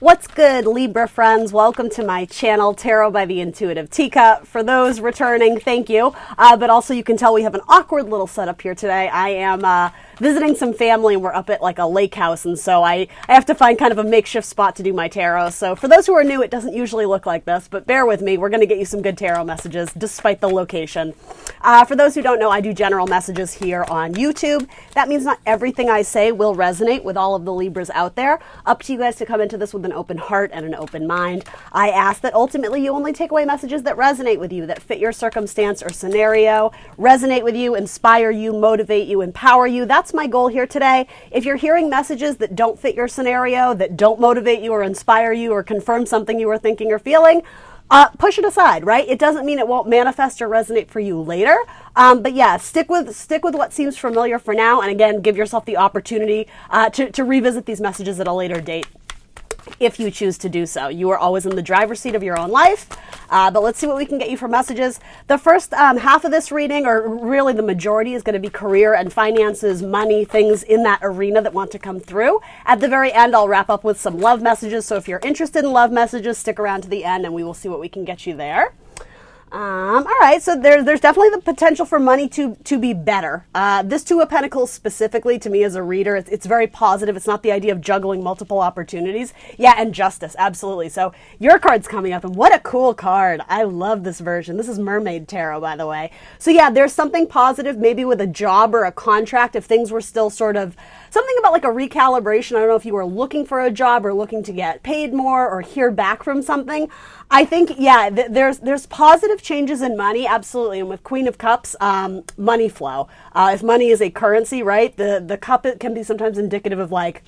What's good, Libra friends? Welcome to my channel, Tarot by the Intuitive Teacup. For those returning, thank you. But also you can tell we have an awkward little setup here today. I am visiting some family and we're up at like a lake house, and so I have to find kind of a makeshift spot to do my tarot. So for those who are new, it doesn't usually look like this, but bear with me. We're going to get you some good tarot messages despite the location. For those who don't know, I do general messages here on YouTube. That means not everything I say will resonate with all of the Libras out there. Up to you guys to come into this with an open heart and an open mind. I ask that ultimately you only take away messages that resonate with you, that fit your circumstance or scenario, resonate with you, inspire you, motivate you, empower you. That's my goal here today. If you're hearing messages that don't fit your scenario, that don't motivate you or inspire you or confirm something you were thinking or feeling, push it aside, right? It doesn't mean it won't manifest or resonate for you later. But yeah, stick with what seems familiar for now. And again, give yourself the opportunity to revisit these messages at a later date, if you choose to do so. You are always in the driver's seat of your own life. But let's see what we can get you for messages. The first half of this reading, or really the majority, is going to be career and finances, money, things in that arena that want to come through. At the very end, I'll wrap up with some love messages. So if you're interested in love messages, stick around to the end and we will see what we can get you there. All right, so there's definitely the potential for money to be better. This Two of Pentacles specifically, to me as a reader, it's very positive. It's not the idea of juggling multiple opportunities. Yeah, and justice, absolutely. So your card's coming up, and what a cool card. I love this version. This is Mermaid Tarot, by the way. So yeah, there's something positive, maybe with a job or a contract, if things were still sort of something about like a recalibration. I don't know if you were looking for a job or looking to get paid more or hear back from something. I think, yeah, there's positive changes in money, absolutely. And with Queen of Cups, money flow. If money is a currency, right, the cup, it can be sometimes indicative of, like,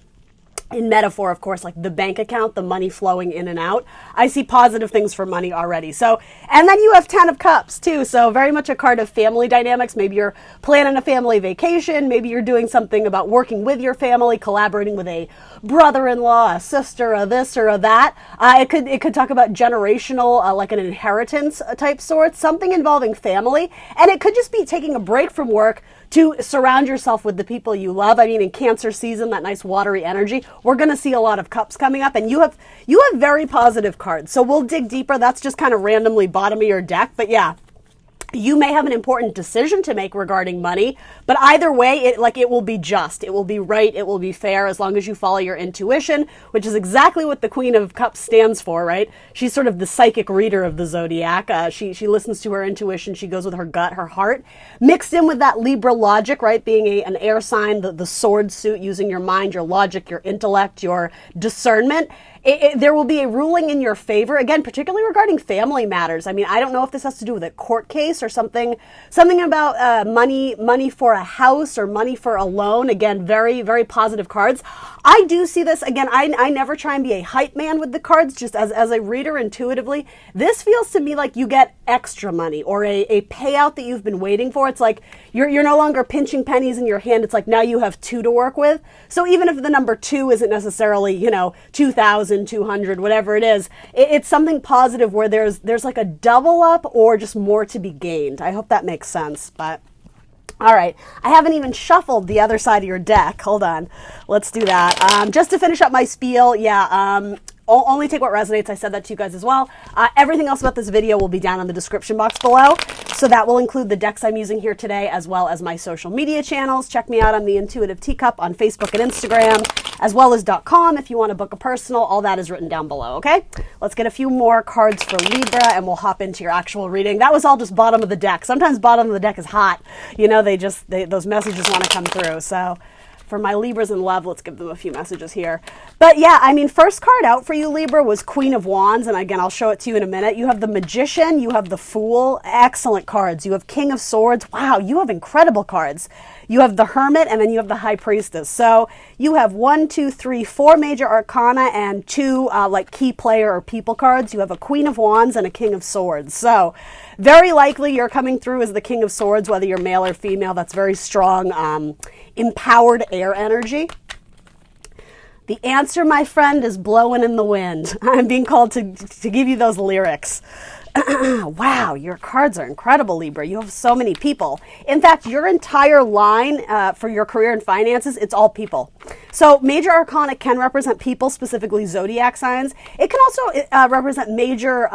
in metaphor, of course, like the bank account, the money flowing in and out. I see positive things for money already. So, and then you have 10 of Cups too. So very much a card of family dynamics. Maybe you're planning a family vacation. Maybe you're doing something about working with your family, collaborating with a brother-in-law, a sister, a this or a that. It could talk about generational, like an inheritance type sort, something involving family. And it could just be taking a break from work to surround yourself with the people you love. I mean, in Cancer season, that nice watery energy, we're going to see a lot of cups coming up, and you have very positive cards. So we'll dig deeper. That's just kind of randomly bottom of your deck. But yeah, you may have an important decision to make regarding money, but either way, it will be just. It will be right. It will be fair as long as you follow your intuition, which is exactly what the Queen of Cups stands for, right? She's sort of the psychic reader of the zodiac. She listens to her intuition. She goes with her gut, her heart, mixed in with that Libra logic, right? Being an air sign, the sword suit, using your mind, your logic, your intellect, your discernment. There will be a ruling in your favor, again, particularly regarding family matters. I mean, I don't know if this has to do with a court case or something about money for a house or money for a loan. Again, very, very positive cards. I do see this, again, I never try and be a hype man with the cards, just as a reader intuitively. This feels to me like you get extra money or a payout that you've been waiting for. It's like you're no longer pinching pennies in your hand. It's like now you have two to work with. So even if the number two isn't necessarily, 2,200, whatever it is, it's something positive where there's like a double up or just more to be gained. I hope that makes sense, but all right, I haven't even shuffled the other side of your deck. Hold on, let's do that. Just to finish up my spiel, yeah, only take what resonates. I said that to you guys as well. Everything else about this video will be down in the description box below. So that will include the decks I'm using here today, as well as my social media channels. Check me out on the Intuitive Teacup on Facebook and Instagram, as well as .com if you want to book a personal. All that is written down below, okay? Let's get a few more cards for Libra, and we'll hop into your actual reading. That was all just bottom of the deck. Sometimes bottom of the deck is hot. Those messages want to come through, so for my Libras in love, let's give them a few messages here. But yeah, I mean, first card out for you, Libra, was Queen of Wands. And again, I'll show it to you in a minute. You have the Magician, you have the Fool, excellent cards. You have King of Swords. Wow, you have incredible cards. You have the Hermit, and then you have the High Priestess. So you have 4 major arcana and 2 like key player or people cards. You have a Queen of Wands and a King of Swords. So very likely you're coming through as the King of Swords, whether you're male or female. That's very strong, empowered air energy. The answer, my friend, is blowing in the wind. I'm being called to give you those lyrics. Wow, your cards are incredible, Libra. You have so many people. In fact, your entire line for your career and finances, it's all people. So major arcana can represent people, specifically zodiac signs. It can also represent major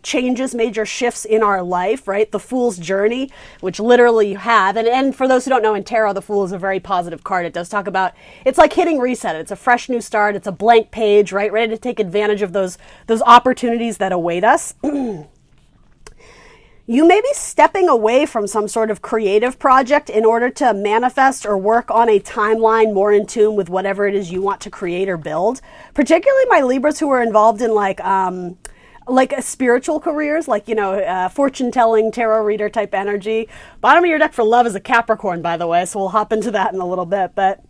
changes, major shifts in our life, right? The Fool's Journey, which literally you have. And for those who don't know, in tarot, the Fool is a very positive card. It does talk about, it's like hitting reset. It's a fresh new start. It's a blank page, right? Ready to take advantage of those opportunities that await us. You may be stepping away from some sort of creative project in order to manifest or work on a timeline more in tune with whatever it is you want to create or build. Particularly my Libras who are involved in like spiritual careers, like, fortune telling, tarot reader type energy. Bottom of your deck for love is a Capricorn, by the way, so we'll hop into that in a little bit. But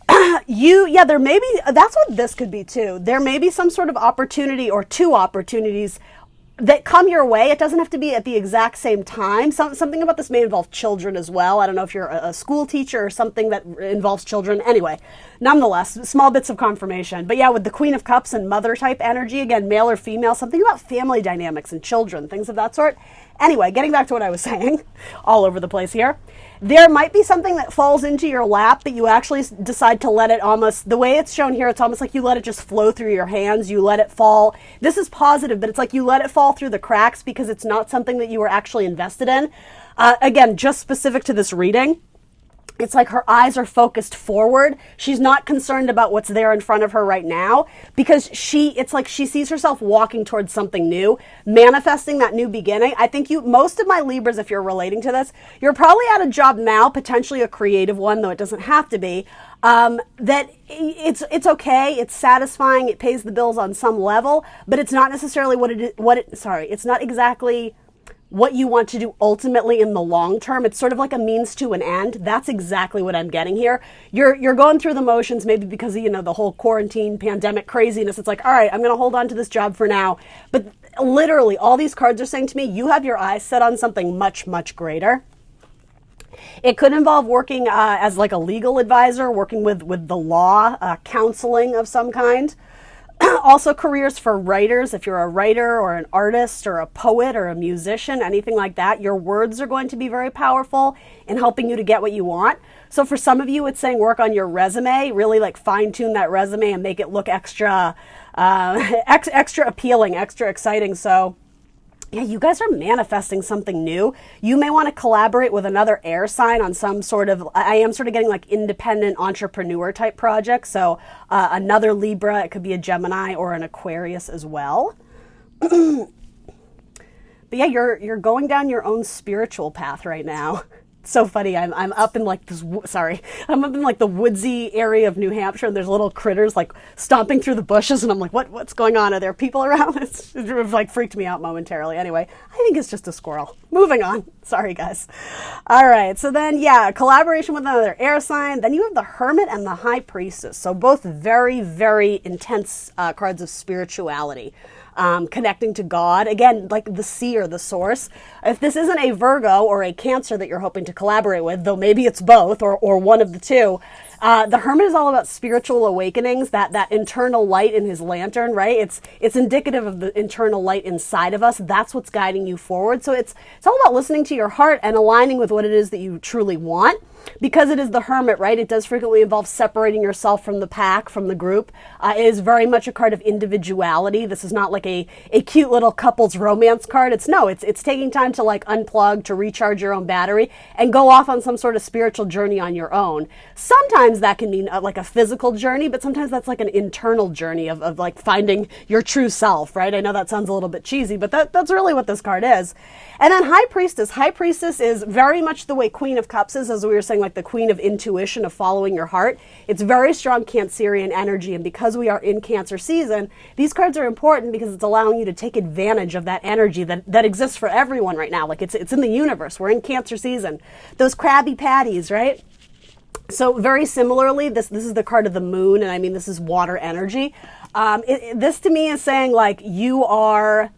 there may be, that's what this could be too. There may be some sort of opportunity or two opportunities that come your way. It doesn't have to be at the exact same time. Something about this may involve children as well. I don't know if you're a school teacher or something that involves children. Anyway, nonetheless, small bits of confirmation. But yeah, with the Queen of Cups and mother type energy, again, male or female, something about family dynamics and children, things of that sort. Anyway, getting back to what I was saying, all over the place here. There might be something that falls into your lap that you actually decide to let it almost, the way it's shown here, it's almost like you let it just flow through your hands. You let it fall. This is positive, but it's like you let it fall through the cracks because it's not something that you were actually invested in. Again, just specific to this reading. It's like her eyes are focused forward. She's not concerned about what's there in front of her right now because it's like she sees herself walking towards something new, manifesting that new beginning. I think most of my Libras, if you're relating to this, you're probably at a job now, potentially a creative one, though it doesn't have to be, that it's okay. It's satisfying. It pays the bills on some level, but it's not necessarily it's not exactly what you want to do ultimately in the long term. It's sort of like a means to an end. That's exactly what I'm getting here. You're going through the motions, maybe because of, the whole quarantine, pandemic craziness. It's like, all right, I'm going to hold on to this job for now. But literally, all these cards are saying to me, you have your eyes set on something much, much greater. It could involve working as like a legal advisor, working with the law, counseling of some kind. Also careers for writers. If you're a writer or an artist or a poet or a musician, anything like that, your words are going to be very powerful in helping you to get what you want. So for some of you, it's saying work on your resume, really like fine tune that resume and make it look extra appealing, extra exciting. So yeah, you guys are manifesting something new. You may want to collaborate with another air sign on some sort of, I am sort of getting like independent entrepreneur type project. So another Libra, it could be a Gemini or an Aquarius as well. But yeah, you're going down your own spiritual path right now. So funny. I'm up in like this, I'm up in like the woodsy area of New Hampshire and there's little critters like stomping through the bushes and I'm like, what's going on? Are there people around? It like freaked me out momentarily. Anyway, I think it's just a squirrel. Moving on. Sorry guys. All right. So then collaboration with another air sign. Then you have the Hermit and the High Priestess. So both very, very intense cards of spirituality. Connecting to God, again, like the seer, the source. If this isn't a Virgo or a Cancer that you're hoping to collaborate with, though maybe it's both or one of the two, the Hermit is all about spiritual awakenings, that internal light in his lantern, right? It's indicative of the internal light inside of us. That's what's guiding you forward. So it's all about listening to your heart and aligning with what it is that you truly want. Because it is the Hermit, right? It does frequently involve separating yourself from the pack, from the group. It is very much a card of individuality. This is not like a cute little couple's romance card. It's taking time to like unplug, to recharge your own battery and go off on some sort of spiritual journey on your own. Sometimes that can mean like a physical journey, but sometimes that's like an internal journey of like finding your true self, right? I know that sounds a little bit cheesy, but that's really what this card is. And then High Priestess. High Priestess is very much the way Queen of Cups is, as we were saying, like the queen of intuition, of following your heart. It's very strong Cancerian energy. And because we are in Cancer season, these cards are important because it's allowing you to take advantage of that energy that exists for everyone right now. Like it's in the universe. We're in Cancer season. Those Krabby Patties, right? So very similarly, this is the card of the moon. And I mean, this is water energy. This to me is saying like you are...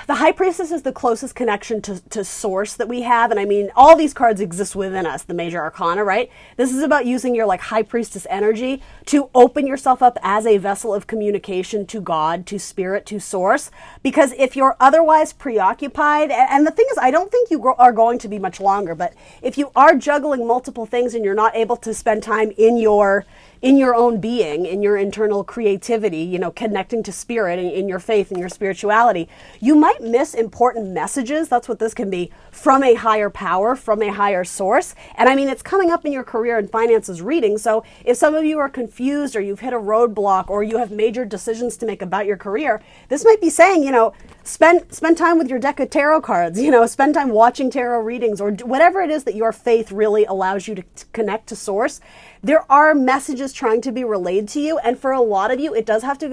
The High Priestess is the closest connection to source that we have. And I mean, all these cards exist within us, the major arcana, right? This is about using your like High Priestess energy to open yourself up as a vessel of communication to God, to spirit, to source. Because if you're otherwise preoccupied, and the thing is, I don't think you are going to be much longer, but if you are juggling multiple things and you're not able to spend time in your own being, in your internal creativity, you know, connecting to spirit, in your faith, in your spirituality, you might miss important messages. That's what this can be, from a higher power, from a higher source. And I mean, it's coming up in your career and finances reading. So if some of you are confused, or you've hit a roadblock, or you have major decisions to make about your career, this might be saying, you know, spend time with your deck of tarot cards, you know, spend time watching tarot readings, or whatever it is that your faith really allows you to connect to source. There are messages trying to be relayed to you, and for a lot of you, it does have to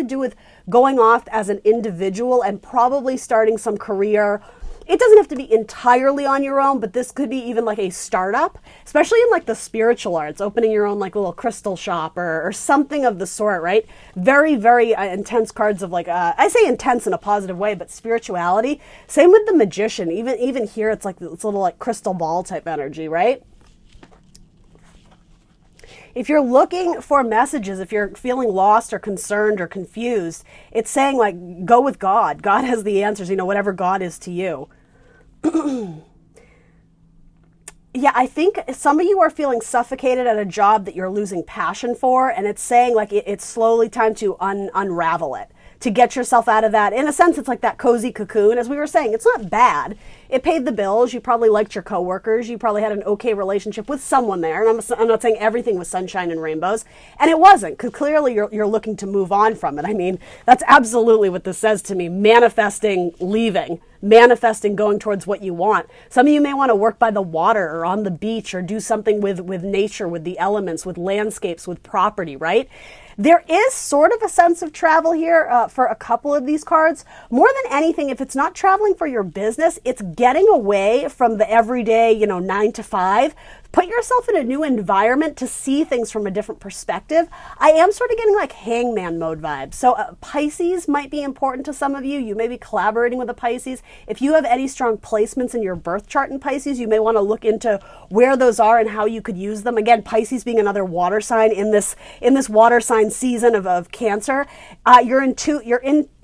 do with going off as an individual and probably starting some career. It doesn't have to be entirely on your own, but this could be even like a startup, especially in like the spiritual arts, opening your own like little crystal shop or something of the sort, right? Very, very intense cards of like, I say intense in a positive way, but spirituality. Same with the Magician. Even here, it's like this little like crystal ball type energy, right? If you're looking for messages, if you're feeling lost or concerned or confused, it's saying like, go with God. God has the answers, you know, whatever God is to you. Yeah, I think some of you are feeling suffocated at a job that you're losing passion for, and it's saying like it's slowly time to unravel it, to get yourself out of that. In a sense, it's like that cozy cocoon. As we were saying, it's not bad. It paid the bills. You probably liked your coworkers. You probably had an okay relationship with someone there. And I'm not saying everything was sunshine and rainbows. And it wasn't, because clearly you're looking to move on from it. I mean, that's absolutely what this says to me. Manifesting leaving. Manifesting going towards what you want. Some of you may want to work by the water or on the beach, or do something with nature, with the elements, with landscapes, with property, right? There is sort of a sense of travel here for a couple of these cards. More than anything, if it's not traveling for your business, it's getting away from the everyday, you know, 9 to 5. Put yourself in a new environment to see things from a different perspective. I am sort of getting like hangman mode vibes. So Pisces might be important to some of you. You may be collaborating with a Pisces. If you have any strong placements in your birth chart in Pisces, you may want to look into where those are and how you could use them. Again, Pisces being another water sign in this water sign season of Cancer. Your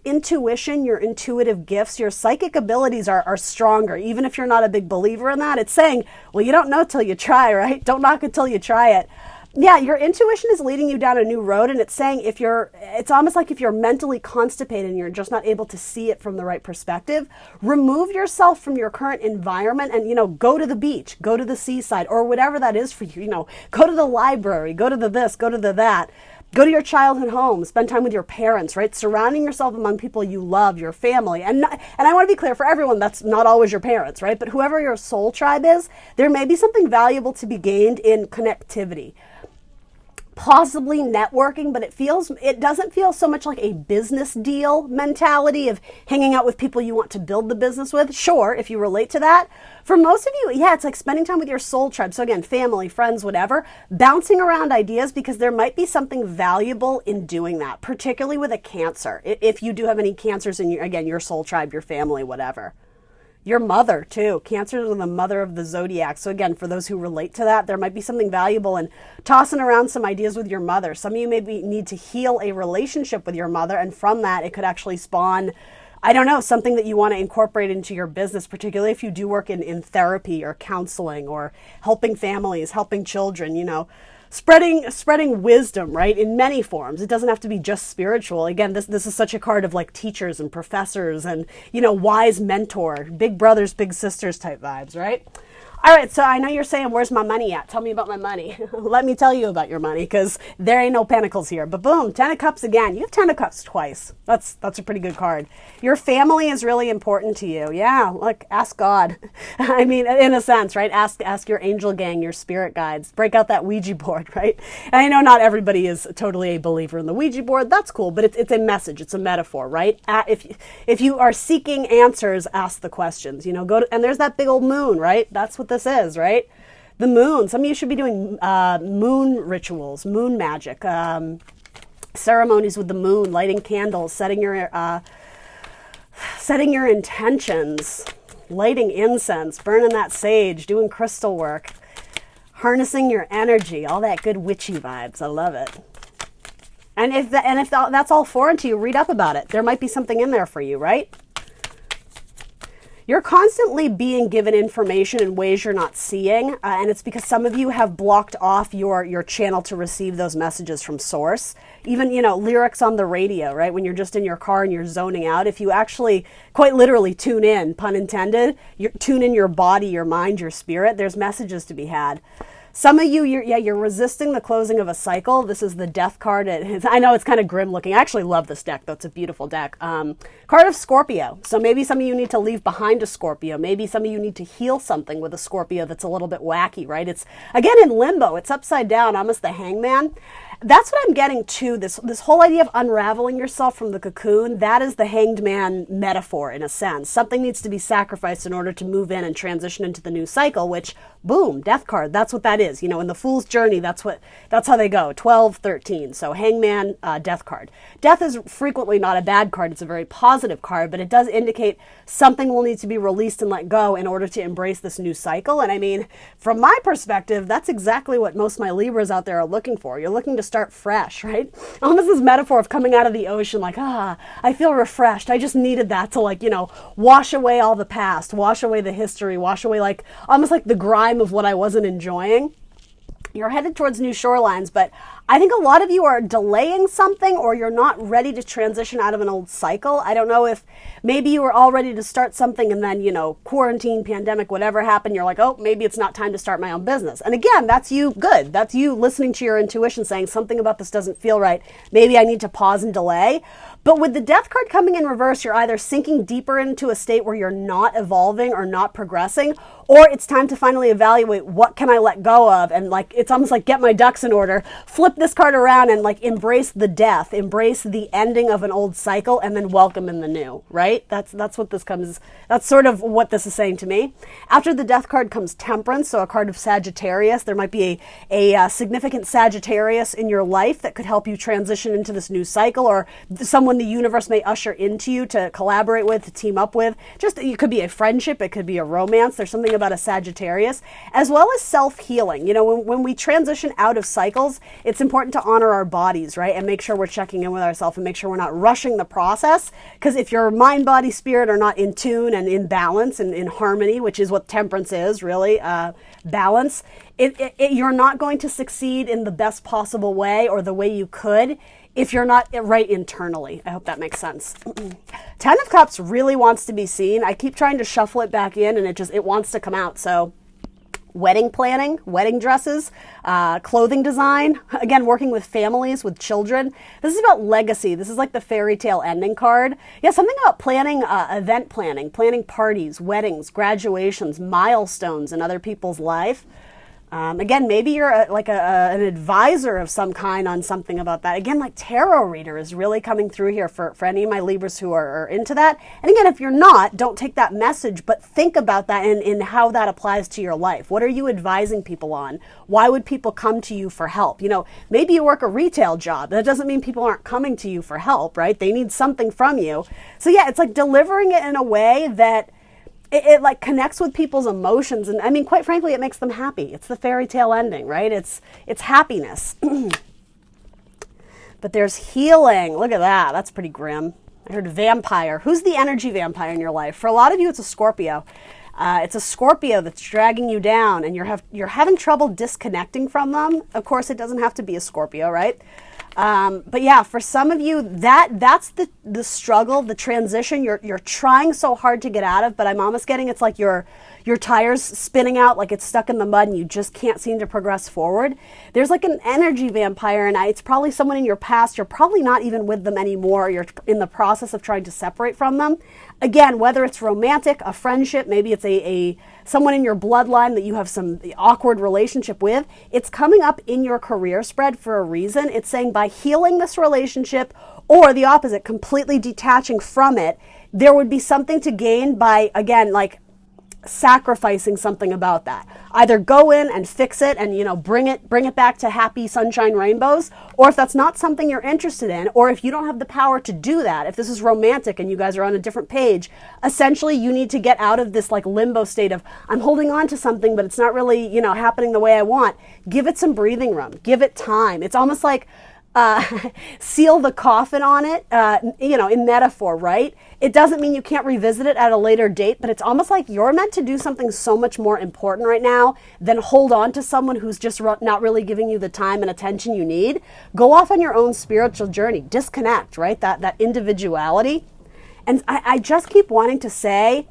intuition, your intuitive gifts, your psychic abilities are stronger. Even if you're not a big believer in that, it's saying, well, you don't know till you try, right? Don't knock it till you try it. Yeah, your intuition is leading you down a new road, and it's saying it's almost like if you're mentally constipated and you're just not able to see it from the right perspective, remove yourself from your current environment and, you know, go to the beach, go to the seaside, or whatever that is for you, you know, go to the library, go to the this, go to the that. Go to your childhood home, spend time with your parents, right? Surrounding yourself among people you love, your family. And I want to be clear, for everyone, that's not always your parents, right? But whoever your soul tribe is, there may be something valuable to be gained in connectivity. Possibly networking, but it doesn't feel so much like a business deal mentality of hanging out with people you want to build the business with. Sure, if you relate to that. For most of you, yeah, it's like spending time with your soul tribe. So again, family, friends, whatever, bouncing around ideas, because there might be something valuable in doing that, particularly with a Cancer. If you do have any Cancers in your soul tribe, your family, whatever. Your mother, too. Cancer is the mother of the zodiac. So again, for those who relate to that, there might be something valuable in tossing around some ideas with your mother. Some of you maybe need to heal a relationship with your mother, and from that, it could actually spawn, I don't know, something that you want to incorporate into your business, particularly if you do work in therapy or counseling or helping families, helping children, you know. Spreading wisdom, right, in many forms. It doesn't have to be just spiritual. Again, this is such a card of like teachers and professors and, you know, wise mentor, big brothers, big sisters type vibes, right? All right, so I know you're saying, where's my money at? Tell me about my money. Let me tell you about your money, because there ain't no pentacles here. But boom, 10 of Cups again. You have 10 of Cups twice. That's a pretty good card. Your family is really important to you. Yeah, look, ask God. I mean, in a sense, right? Ask your angel gang, your spirit guides. Break out that Ouija board, right? And I know not everybody is totally a believer in the Ouija board. That's cool, but it's a message. It's a metaphor, right? If you are seeking answers, ask the questions. You know, and there's that big old moon, right? That's what this is, right? The moon. Some of you should be doing moon rituals, moon magic, ceremonies with the moon, lighting candles, setting your setting your intentions, lighting incense, burning that sage, doing crystal work, harnessing your energy, all that good witchy vibes. I love it. And if that's all foreign to you, read up about it. There might be something in there for you, right? You're constantly being given information in ways you're not seeing, and it's because some of you have blocked off your channel to receive those messages from source. Even, lyrics on the radio, right? When you're just in your car and you're zoning out, if you actually quite literally tune in, pun intended, tune in your body, your mind, your spirit, there's messages to be had. Some of you, you're resisting the closing of a cycle. This is the Death card. I know it's kind of grim looking. I actually love this deck, though. It's a beautiful deck. Card of Scorpio. So maybe some of you need to leave behind a Scorpio. Maybe some of you need to heal something with a Scorpio that's a little bit wacky, right? It's, again, in limbo. It's upside down, almost the Hangman. That's what I'm getting to, this whole idea of unraveling yourself from the cocoon. That is the Hanged Man metaphor, in a sense. Something needs to be sacrificed in order to move in and transition into the new cycle, which, boom, Death card, that's what that is. In the Fool's Journey, that's how they go, 12, 13. So Hangman, Death card. Death is frequently not a bad card. It's a very positive card, but it does indicate something will need to be released and let go in order to embrace this new cycle. And I mean, from my perspective, that's exactly what most of my Libras out there are looking for. You're looking to start fresh, right? Almost this metaphor of coming out of the ocean, like, I feel refreshed. I just needed that to wash away all the past, wash away the history, wash away almost like the grime of what I wasn't enjoying. You're headed towards new shorelines, but I think a lot of you are delaying something, or you're not ready to transition out of an old cycle. I don't know if maybe you were all ready to start something and then, quarantine, pandemic, whatever happened, you're like, oh, maybe it's not time to start my own business. And again, that's you good. That's you listening to your intuition saying something about this doesn't feel right. Maybe I need to pause and delay. But with the Death card coming in reverse, you're either sinking deeper into a state where you're not evolving or not progressing, or it's time to finally evaluate what can I let go of, and it's almost like get my ducks in order, flip this card around and embrace the death, embrace the ending of an old cycle, and then welcome in the new, right? That's what this comes, that's sort of what this is saying to me. After the Death card comes Temperance, so a card of Sagittarius. There might be a significant Sagittarius in your life that could help you transition into this new cycle, or someone the universe may usher into you to collaborate with, to team up with. It could be a friendship, it could be a romance. There's something about a Sagittarius, as well as self-healing. When we transition out of cycles, it's important to honor our bodies, right? And make sure we're checking in with ourselves and make sure we're not rushing the process. Because if your mind, body, spirit are not in tune and in balance and in harmony, which is what Temperance is, really, balance, you're not going to succeed in the best possible way or the way you could if you're not right internally. I hope that makes sense. 10 of Cups really wants to be seen. I keep trying to shuffle it back in and it wants to come out. So wedding planning, wedding dresses, clothing design, again, working with families, with children. This is about legacy. This is like the fairy tale ending card. Yeah, something about planning, event planning parties, weddings, graduations, milestones in other people's life. Again, maybe you're an advisor of some kind on something about that. Again, tarot reader is really coming through here for any of my Libras who are into that. And again, if you're not, don't take that message, but think about that and how that applies to your life. What are you advising people on? Why would people come to you for help? Maybe you work a retail job. That doesn't mean people aren't coming to you for help, right? They need something from you. So yeah, it's delivering it in a way that it connects with people's emotions, and I mean, quite frankly, it makes them happy. It's the fairy tale ending, right? It's happiness. But there's healing. Look at that. That's pretty grim. I heard vampire. Who's the energy vampire in your life? For a lot of you, it's a Scorpio. It's a Scorpio that's dragging you down, and you're having trouble disconnecting from them. Of course, it doesn't have to be a Scorpio, right? But yeah, for some of you, that's the struggle, the transition you're trying so hard to get out of, but I'm almost getting it's like your tires spinning out, like it's stuck in the mud and you just can't seem to progress forward. There's an energy vampire, and it's probably someone in your past. You're probably not even with them anymore. You're in the process of trying to separate from them. Again, whether it's romantic, a friendship, maybe it's a someone in your bloodline that you have some awkward relationship with, it's coming up in your career spread for a reason. It's saying by healing this relationship, or the opposite, completely detaching from it, there would be something to gain by, again, sacrificing something about that. Either go in and fix it and, you know, bring it back to happy sunshine rainbows, or if that's not something you're interested in, or if you don't have the power to do that, if this is romantic and you guys are on a different page, essentially you need to get out of this like limbo state of I'm holding on to something, but it's not really, you know, happening the way I want. Give it some breathing room. Give it time. It's almost like seal the coffin on it, you know, in metaphor, right? It doesn't mean you can't revisit it at a later date, but it's almost like you're meant to do something so much more important right now than hold on to someone who's just not really giving you the time and attention you need. Go off on your own spiritual journey. Disconnect, right? That individuality. And I just keep wanting to say,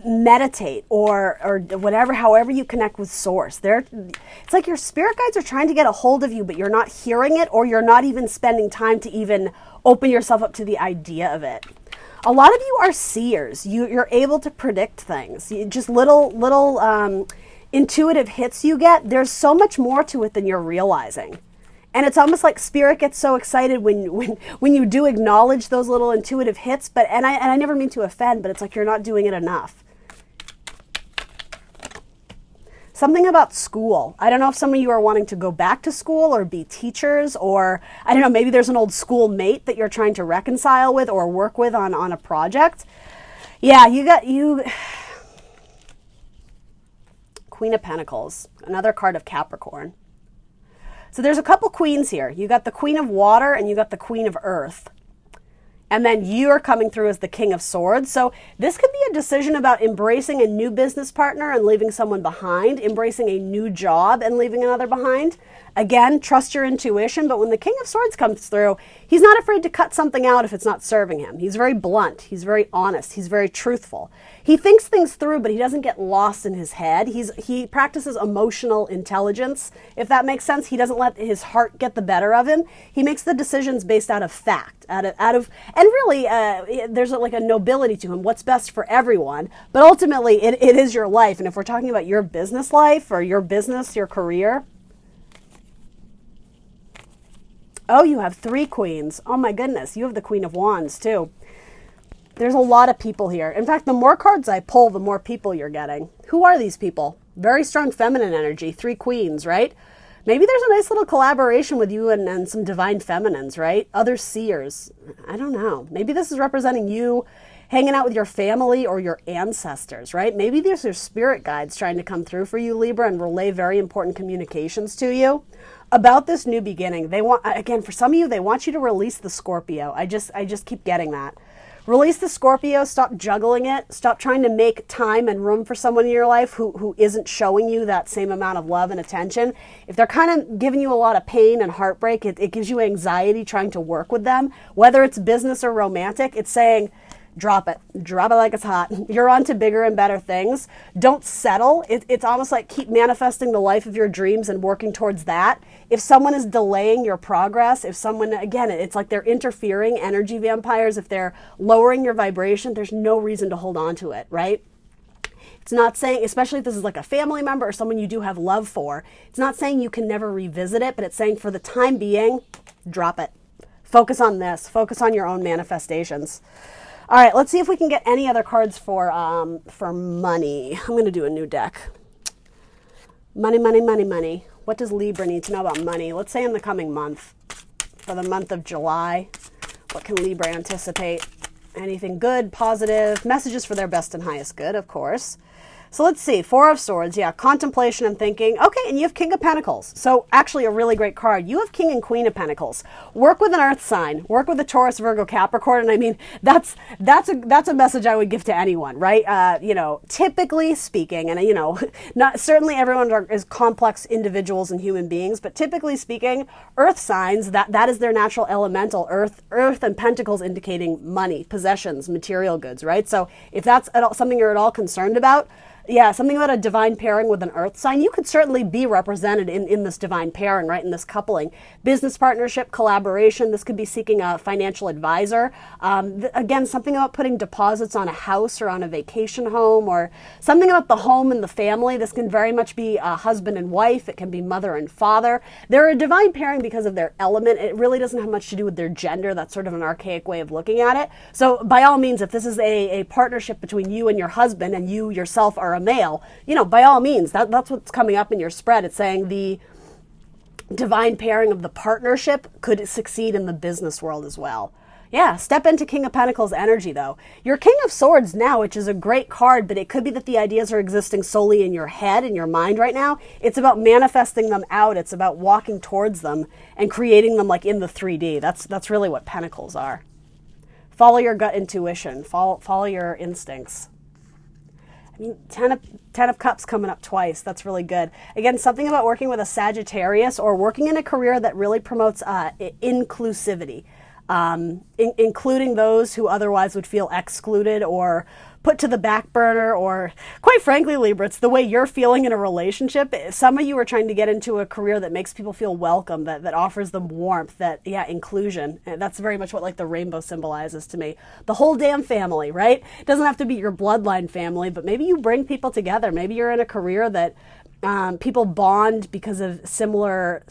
meditate or whatever, however you connect with source. It's like your spirit guides are trying to get a hold of you, but you're not hearing it, or you're not even spending time to even open yourself up to the idea of it. A lot of you are seers. You're able to predict things. Just little intuitive hits you get. There's so much more to it than you're realizing. And it's almost like spirit gets so excited when you do acknowledge those little intuitive hits, and I never mean to offend, but it's like you're not doing it enough. Something about school. I don't know if some of you are wanting to go back to school or be teachers, or I don't know, maybe there's an old school mate that you're trying to reconcile with or work with on a project. Yeah, you Queen of Pentacles, another card of Capricorn. So there's a couple queens here. You got the Queen of Water and you got the Queen of Earth. And then you're coming through as the King of Swords. So this could be a decision about embracing a new business partner and leaving someone behind, embracing a new job and leaving another behind. Again, trust your intuition, but when the King of Swords comes through, he's not afraid to cut something out if it's not serving him. He's very blunt. He's very honest. He's very truthful. He thinks things through, but he doesn't get lost in his head. He practices emotional intelligence, if that makes sense. He doesn't let his heart get the better of him. He makes the decisions based out of fact, and really, there's like a nobility to him, what's best for everyone. But ultimately, it is your life. And if we're talking about your business life or your business, your career, oh, you have 3 queens. Oh my goodness, you have the Queen of Wands too. There's a lot of people here. In fact, the more cards I pull, the more people you're getting. Who are these people? Very strong feminine energy, 3 queens, right? Maybe there's a nice little collaboration with you and some divine feminines, right? Other seers. I don't know. Maybe this is representing you hanging out with your family or your ancestors, right? Maybe these are spirit guides trying to come through for you, Libra, and relay very important communications to you about this new beginning. They want, again, for some of you, they want you to release the Scorpio. I just keep getting that. Release the Scorpio, stop juggling it, stop trying to make time and room for someone in your life who isn't showing you that same amount of love and attention. If they're kind of giving you a lot of pain and heartbreak, it gives you anxiety trying to work with them. Whether it's business or romantic, it's saying, drop it like it's hot. You're on to bigger and better things. Don't settle. It's almost like keep manifesting the life of your dreams and working towards that. If someone is delaying your progress, if someone, again, it's like they're interfering, energy vampires, if they're lowering your vibration, there's no reason to hold on to it, right? It's not saying, especially if this is like a family member or someone you do have love for, it's not saying you can never revisit it, but it's saying for the time being, drop it. Focus on this. Focus on your own manifestations. All right, let's see if we can get any other cards for money. I'm going to do a new deck. Money, money, money, money. What does Libra need to know about money? Let's say in the coming month, for the month of July, what can Libra anticipate? Anything good, positive, messages for their best and highest good, of course. So let's see, 4 of Swords, yeah, contemplation and thinking. Okay, and you have King of Pentacles. So actually a really great card. You have King and Queen of Pentacles. Work with an Earth sign. Work with a Taurus, Virgo, Capricorn. And I mean, that's a message I would give to anyone, right? Typically speaking, and not certainly everyone is complex individuals and human beings, but typically speaking, Earth signs, that is their natural elemental. Earth and Pentacles indicating money, possessions, material goods, right? So if that's something you're at all concerned about, Yeah, something about a divine pairing with an earth sign. You could certainly be represented in this divine pairing, right? In this coupling. Business partnership, collaboration. This could be seeking a financial advisor. Again, something about putting deposits on a house or on a vacation home, or something about the home and the family. This can very much be a husband and wife. It can be mother and father. They're a divine pairing because of their element. It really doesn't have much to do with their gender. That's sort of an archaic way of looking at it. So by all means, if this is a partnership between you and your husband, and you yourself are a male, by all means, that's what's coming up in your spread. It's saying the divine pairing of the partnership could succeed in the business world as well. Yeah, step into King of Pentacles energy, though. Your King of Swords now, which is a great card, but it could be that the ideas are existing solely in your head, in your mind right now. It's about manifesting them out. It's about walking towards them and creating them like in the 3D. That's really what Pentacles are. Follow your gut intuition. Follow your instincts. I mean, Ten of Cups coming up twice. That's really good. Again, something about working with a Sagittarius or working in a career that really promotes inclusivity, including those who otherwise would feel excluded or put to the back burner, or quite frankly, Libra, it's the way you're feeling in a relationship. Some of you are trying to get into a career that makes people feel welcome, that offers them warmth, inclusion. And that's very much what like the rainbow symbolizes to me. The whole damn family, right? It doesn't have to be your bloodline family, but maybe you bring people together. Maybe you're in a career that people bond because of similar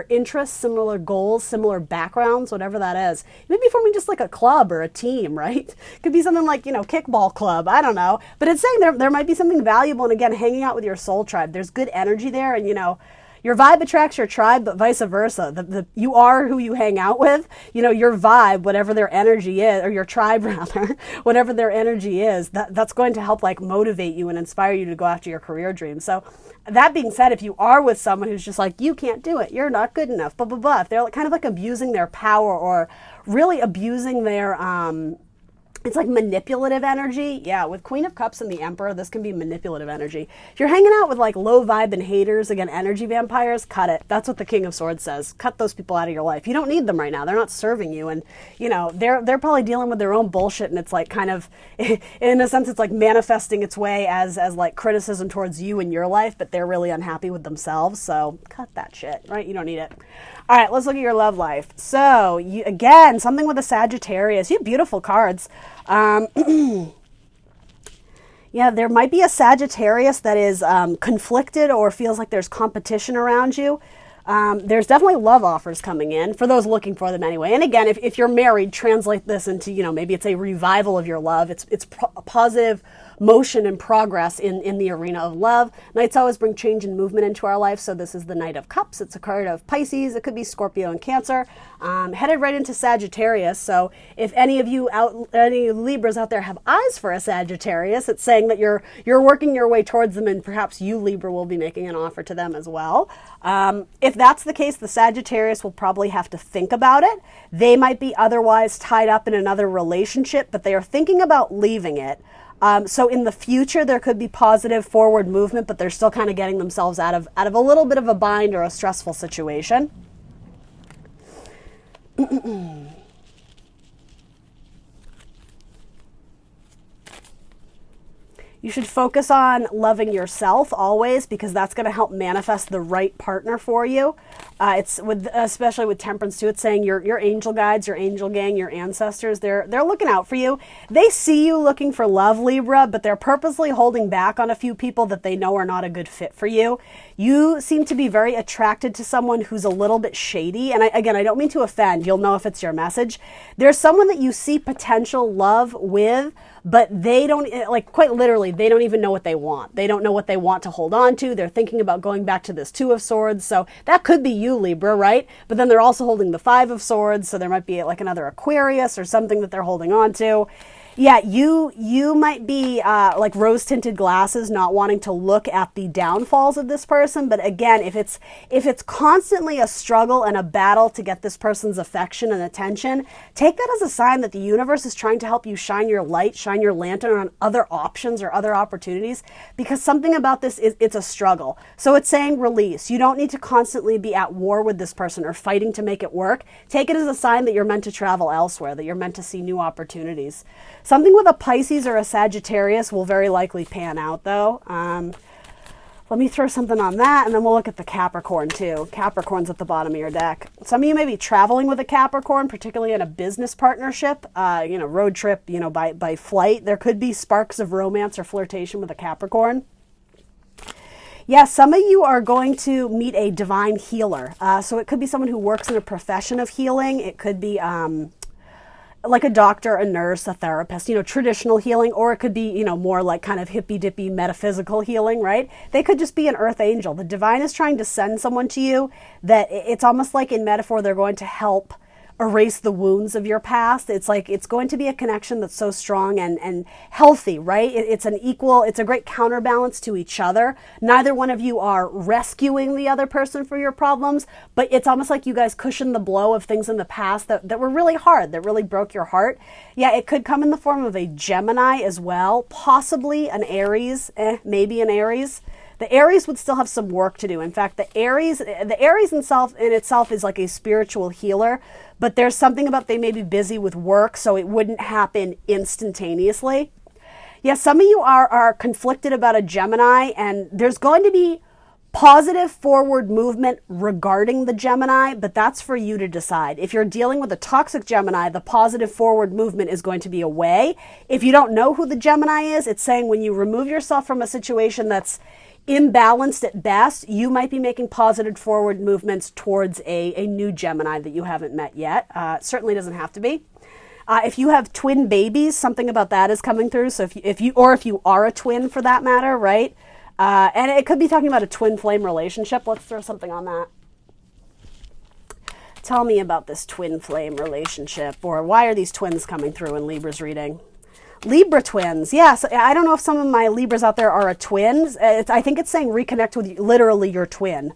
interests, similar goals, similar backgrounds, whatever that is. Maybe forming just like a club or a team, right? Could be something like, kickball club. I don't know. But it's saying there might be something valuable. And again, hanging out with your soul tribe. There's good energy there. And, your vibe attracts your tribe, but vice versa. You are who you hang out with. Your vibe, whatever their energy is, or your tribe rather, whatever their energy is, that's going to help like motivate you and inspire you to go after your career dreams. So that being said, if you are with someone who's just like, you can't do it, you're not good enough, blah, blah, blah, if they're kind of like abusing their power or really abusing their, it's like manipulative energy. Yeah, with Queen of Cups and the Emperor, this can be manipulative energy. If you're hanging out with like low vibe and haters, again, energy vampires, cut it. That's what the King of Swords says. Cut those people out of your life. You don't need them right now. They're not serving you. And, they're probably dealing with their own bullshit. And it's like kind of, in a sense, it's like manifesting its way as like criticism towards you in your life, but they're really unhappy with themselves. So cut that shit, right? You don't need it. All right, let's look at your love life. So, again, something with a Sagittarius. You have beautiful cards. Yeah, there might be a Sagittarius that is conflicted or feels like there's competition around you. There's definitely love offers coming in for those looking for them anyway. And again, if you're married, translate this into, maybe it's a revival of your love. It's positive motion and progress in the arena of love. Nights always bring change and movement into our life. So this is the Knight of Cups. It's a card of Pisces. It could be Scorpio and Cancer. Headed right into Sagittarius. So if any Libras out there have eyes for a Sagittarius, it's saying that you're working your way towards them, and perhaps you, Libra, will be making an offer to them as well. If that's the case, the Sagittarius will probably have to think about it. They might be otherwise tied up in another relationship, but they are thinking about leaving it. So in the future, there could be positive forward movement, but they're still kind of getting themselves out of a little bit of a bind or a stressful situation. You should focus on loving yourself always, because that's going to help manifest the right partner for you. It's especially with Temperance too. It's saying your angel guides, your angel gang, your ancestors, they're looking out for you. They see you looking for love, Libra, but they're purposely holding back on a few people that they know are not a good fit for you. You seem to be very attracted to someone who's a little bit shady. And I don't mean to offend. You'll know if it's your message. There's someone that you see potential love with, but they don't, like quite literally, they don't even know what they want. They don't know what they want to hold on to. They're thinking about going back to this Two of Swords. So that could be you, Libra, right? But then they're also holding the Five of Swords. So there might be like another Aquarius or something that they're holding on to. Yeah, you might be like rose-tinted glasses, not wanting to look at the downfalls of this person. But again, if it's constantly a struggle and a battle to get this person's affection and attention, take that as a sign that the universe is trying to help you shine your light, shine your lantern on other options or other opportunities. Because something about this is it's a struggle. So it's saying release. You don't need to constantly be at war with this person or fighting to make it work. Take it as a sign that you're meant to travel elsewhere, that you're meant to see new opportunities. Something with a Pisces or a Sagittarius will very likely pan out, though. Let me throw something on that, and then we'll look at the Capricorn, too. Capricorn's at the bottom of your deck. Some of you may be traveling with a Capricorn, particularly in a business partnership, road trip, by flight. There could be sparks of romance or flirtation with a Capricorn. Yeah, some of you are going to meet a divine healer. So it could be someone who works in a profession of healing. It could be like a doctor, a nurse, a therapist, traditional healing, or it could be, more like kind of hippy-dippy metaphysical healing, right? They could just be an earth angel. The divine is trying to send someone to you that it's almost like in metaphor, they're going to help erase the wounds of your past. It's like it's going to be a connection that's so strong and healthy, right? It's a great counterbalance to each other. Neither one of you are rescuing the other person for your problems, but it's almost like you guys cushion the blow of things in the past that were really hard, that really broke your heart. Yeah, it could come in the form of a Gemini as well, possibly an Aries, maybe an Aries. The Aries would still have some work to do. In fact, the Aries in itself is like a spiritual healer, but there's something about they may be busy with work, so it wouldn't happen instantaneously. Yeah, some of you are conflicted about a Gemini, and there's going to be positive forward movement regarding the Gemini, but that's for you to decide. If you're dealing with a toxic Gemini, the positive forward movement is going to be away. If you don't know who the Gemini is, it's saying when you remove yourself from a situation that's imbalanced at best, you might be making positive forward movements towards a new Gemini that you haven't met yet. Certainly doesn't have to be. If you have twin babies, something about that is coming through. So if you are a twin for that matter, right? And it could be talking about a twin flame relationship. Let's throw something on that. Tell me about this twin flame relationship, or why are these twins coming through in Libra's reading? Libra twins. Yes. I don't know if some of my Libras out there are a twin. I think it's saying reconnect with literally your twin.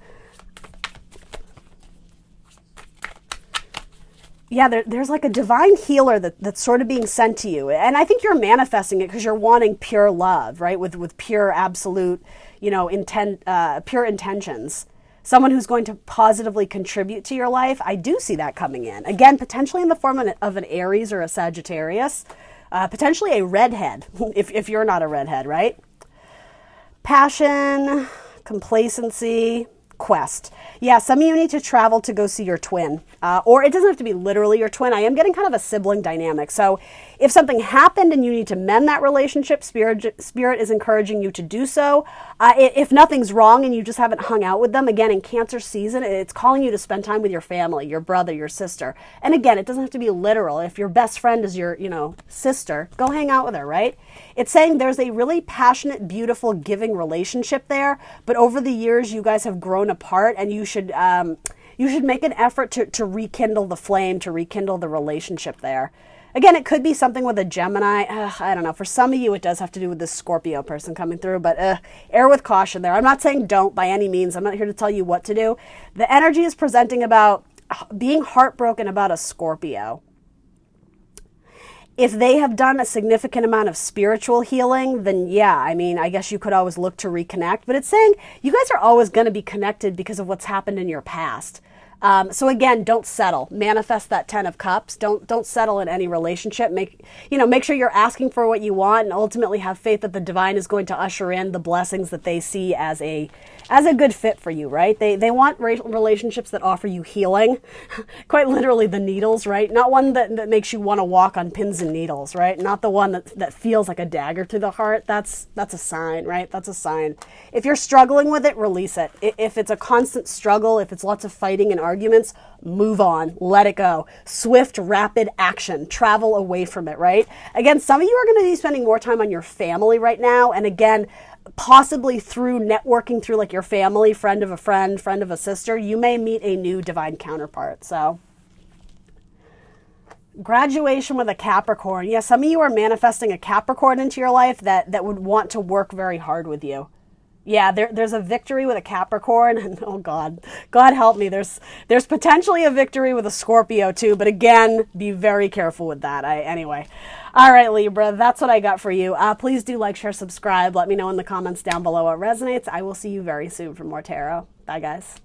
Yeah, there's like a divine healer that's sort of being sent to you. And I think you're manifesting it because you're wanting pure love, right? With pure, absolute, pure intentions. Someone who's going to positively contribute to your life. I do see that coming in. Again, potentially in the form of an Aries or a Sagittarius. Potentially a redhead, if you're not a redhead, right? Passion, complacency, quest. Yeah, some of you need to travel to go see your twin. Or it doesn't have to be literally your twin. I am getting kind of a sibling dynamic. So if something happened and you need to mend that relationship, Spirit is encouraging you to do so. If nothing's wrong and you just haven't hung out with them, again, in Cancer season, it's calling you to spend time with your family, your brother, your sister. And again, it doesn't have to be literal. If your best friend is your, sister, go hang out with her, right? It's saying there's a really passionate, beautiful, giving relationship there. But over the years, you guys have grown apart, and you should make an effort to rekindle the flame, to rekindle the relationship there. Again, it could be something with a Gemini. I don't know. For some of you, it does have to do with this Scorpio person coming through, but err with caution there. I'm not saying don't by any means. I'm not here to tell you what to do. The energy is presenting about being heartbroken about a Scorpio. If they have done a significant amount of spiritual healing, then yeah, I guess you could always look to reconnect. But it's saying you guys are always going to be connected because of what's happened in your past. So again, don't settle. Manifest that 10 of Cups. Don't settle in any relationship. Make sure you're asking for what you want, and ultimately have faith that the divine is going to usher in the blessings that they see as a good fit for you, right? They want relationships that offer you healing, quite literally the needles, right? Not one that makes you want to walk on pins and needles, right? Not the one that feels like a dagger through the heart. That's a sign, right? That's a sign. If you're struggling with it, release it. If it's a constant struggle, if it's lots of fighting and arguments, move on, let it go. Swift, rapid action, travel away from it, right? Again, some of you are going to be spending more time on your family right now. And again, possibly through networking through like your family, friend of a friend, friend of a sister, you may meet a new divine counterpart. So graduation with a Capricorn. Yeah, some of you are manifesting a Capricorn into your life that would want to work very hard with you. Yeah, there's a victory with a Capricorn, and oh God help me. There's potentially a victory with a Scorpio too, but again, be very careful with that. Anyway. All right, Libra, that's what I got for you. Please do like, share, subscribe. Let me know in the comments down below what resonates. I will see you very soon for more tarot. Bye, guys.